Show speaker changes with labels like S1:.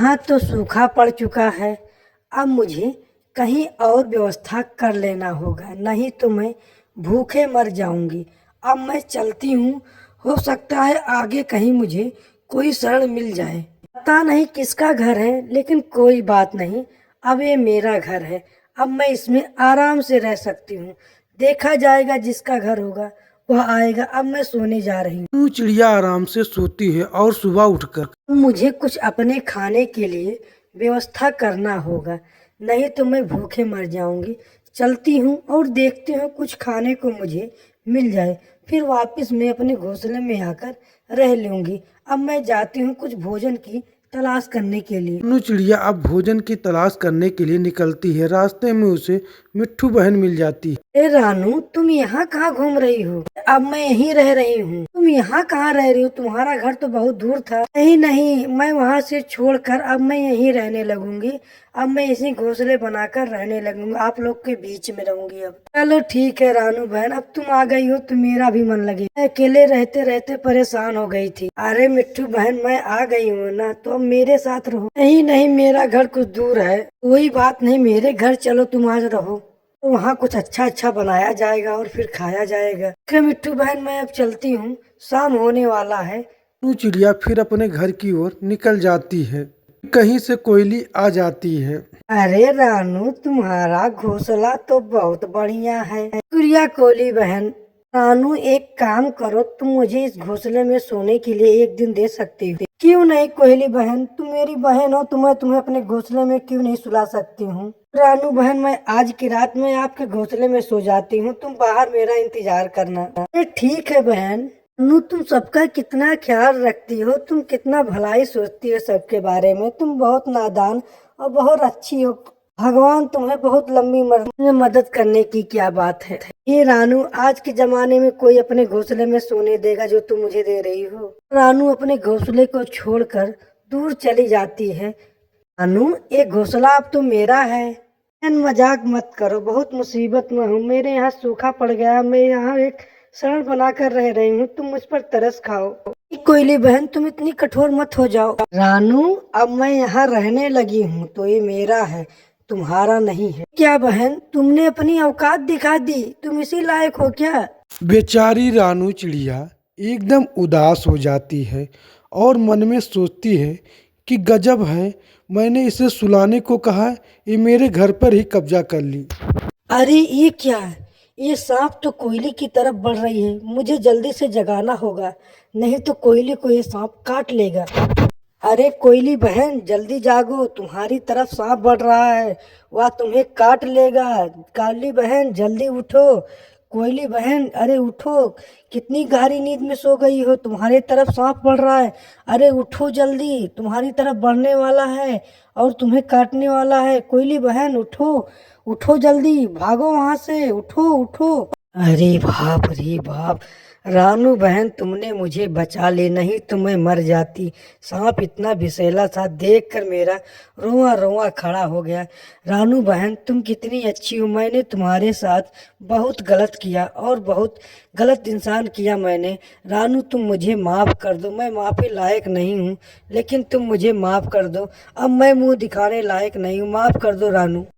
S1: हाँ तो सूखा पड़ चुका है। अब मुझे कहीं और व्यवस्था कर लेना होगा, नहीं तो मैं भूखे मर जाऊंगी। अब मैं चलती हूँ, हो सकता है आगे कहीं मुझे कोई शरण मिल जाए। पता नहीं किसका घर है, लेकिन कोई बात नहीं, अब ये मेरा घर है। अब मैं इसमें आराम से रह सकती हूँ। देखा जाएगा, जिसका घर होगा वह आएगा। अब मैं सोने जा रही हूँ।
S2: यूं चिड़िया आराम से सोती है और सुबह उठकर
S1: मुझे कुछ अपने खाने के लिए व्यवस्था करना होगा, नहीं तो मैं भूखे मर जाऊंगी। चलती हूँ और देखती हूँ कुछ खाने को मुझे मिल जाए, फिर वापस मैं अपने घोंसले में आकर रह लूंगी। अब मैं जाती हूँ कुछ भोजन की तलाश करने के लिए।
S2: यूं चिड़िया अब भोजन की तलाश करने के लिए निकलती है। रास्ते में उसे मिट्ठू बहन मिल जाती है।
S1: रानू, तुम यहाँ कहाँ घूम रही हो? अब मैं यहीं रह रही हूँ। तुम यहाँ कहाँ रह रही हो? तुम्हारा घर तो बहुत दूर था। नहीं नहीं, मैं वहाँ से छोड़कर अब मैं यहीं रहने लगूंगी। अब मैं इसी घोंसले बनाकर रहने लगूंगी, आप लोग के बीच में रहूंगी। अब चलो ठीक है रानू बहन, अब तुम आ गई हो तो मेरा भी मन लगे। मैं अकेले रहते रहते परेशान हो गई थी। अरे मिट्टू बहन, मैं आ गई हूँ ना, तो अब मेरे साथ रहो। नहीं नहीं, मेरा घर कुछ दूर है। कोई बात नहीं, मेरे घर चलो, तुम आज रहो, तो वहाँ कुछ अच्छा अच्छा बनाया जाएगा और फिर खाया जाएगा। फिर मिट्टू बहन, मैं अब चलती हूँ, शाम होने वाला है।
S2: यूं चिड़िया फिर अपने घर की ओर निकल जाती है। कहीं से कोयली आ जाती है।
S1: अरे रानू, तुम्हारा घोंसला तो बहुत बढ़िया है। शुक्रिया कोली बहन। रानू, एक काम करो, तुम मुझे इस घोंसले में सोने के लिए एक दिन दे सकती हो? क्यों नहीं कोयली बहन, तुम मेरी बहन हो, तो मैं तुम्हें अपने घोंसले में क्यों नहीं सुला सकती हूँ? रानू बहन, मैं आज की रात में आपके घोंसले में सो जाती हूँ, तुम बाहर मेरा इंतजार करना। अरे ठीक है बहन। नू, तुम सबका कितना ख्याल रखती हो, तुम कितना भलाई सोचती हो सबके बारे में। तुम बहुत नादान और बहुत अच्छी हो। भगवान तुम्हें बहुत लंबी उम्र में मदद करने की क्या बात है। ये रानू, आज के जमाने में कोई अपने घोंसले में सोने देगा जो तुम मुझे दे रही हो? रानू अपने घोंसले को छोड़कर दूर चली जाती है। रानू, एक घोंसला अब तो मेरा है। मजाक मत करो, बहुत मुसीबत में हूँ। मेरे यहाँ सूखा पड़ गया, मैं यहाँ एक शरण बनाकर रह रही हूँ, तुम मुझ पर तरस खाओ। कोयली बहन, तुम इतनी कठोर मत हो जाओ। रानू, अब मैं यहाँ रहने लगी हूँ तो ये मेरा है, तुम्हारा नहीं है। क्या बहन, तुमने अपनी औकात दिखा दी, तुम इसी लायक हो क्या?
S2: बेचारी रानू चिड़िया एकदम उदास हो जाती है और मन में सोचती है कि गजब है, मैंने इसे सुलाने को कहा, ये मेरे घर पर ही कब्जा कर ली।
S1: अरे ये क्या है? ये सांप तो कोयली की तरफ बढ़ रही है, मुझे जल्दी से जगाना होगा, नहीं तो कोयली को ये सांप काट लेगा। अरे कोयली बहन, जल्दी जागो, तुम्हारी तरफ सांप बढ़ रहा है, वह तुम्हें काट लेगा। काली बहन, जल्दी उठो। कोयली बहन, अरे उठो, कितनी गहरी नींद में सो गई हो, तुम्हारी तरफ सांप बढ़ रहा है। अरे उठो जल्दी, तुम्हारी तरफ बढ़ने वाला है और तुम्हें काटने वाला है। कोयली बहन उठो, उठो जल्दी, भागो वहां से, उठो उठो। अरे बाप रे बाप, रानू बहन, तुमने मुझे बचा ली, नहीं तो मैं मर जाती। सांप इतना विषैला था, देखकर मेरा रोआ रोआ खड़ा हो गया। रानू बहन, तुम कितनी अच्छी हो। मैंने तुम्हारे साथ बहुत गलत किया और बहुत गलत इंसान किया मैंने। रानू, तुम मुझे माफ़ कर दो, मैं माफ़ी लायक नहीं हूँ, लेकिन तुम मुझे माफ़ कर दो। अब मैं मुंह दिखाने लायक नहीं हूँ, माफ़ कर दो रानू।